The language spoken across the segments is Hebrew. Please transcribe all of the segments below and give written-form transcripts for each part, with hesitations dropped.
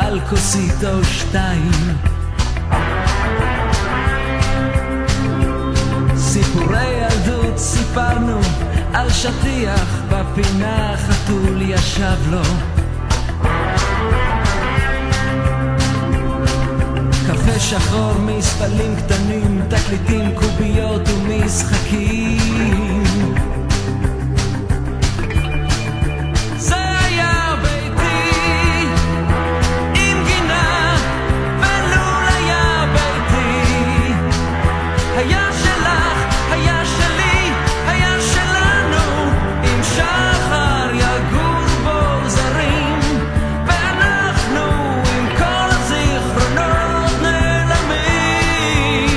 על כוסית או שתיים. סיפורי ילדות סיפרנו על שטיח בפינה, חתול ישב לו. קפה שחור מספלים קטנים, תקליטים, קוביות ומשחקים. זה היה ביתי עם גינה ולול היה ביתי. היה שלך, היה שלי, היה שלנו, עם שחר יגור בו זרים, ואנחנו עם כל הזיכרונות נעלמים.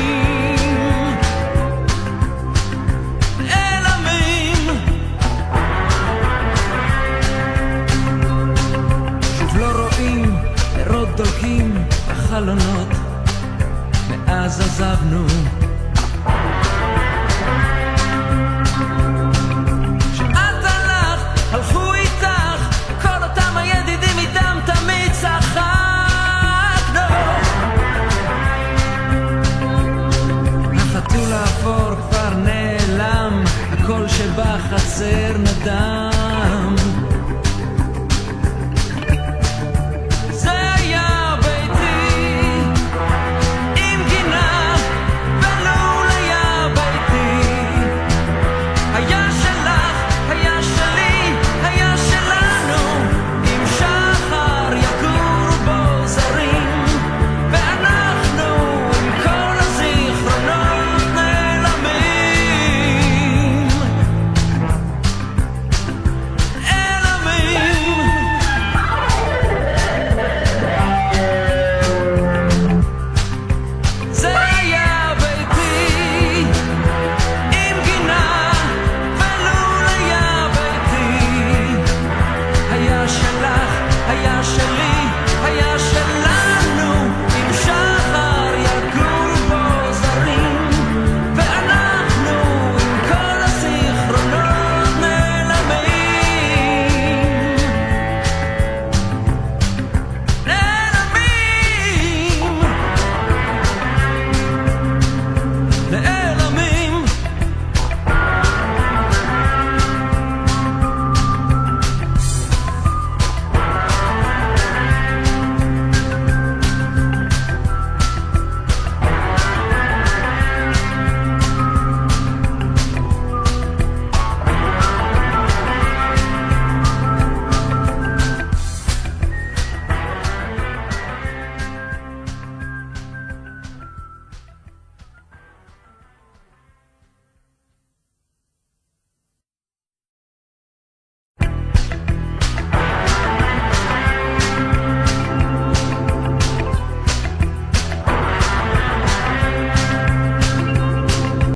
שוב לא רואים פירות דולקים בחלונות, מאז עזבנו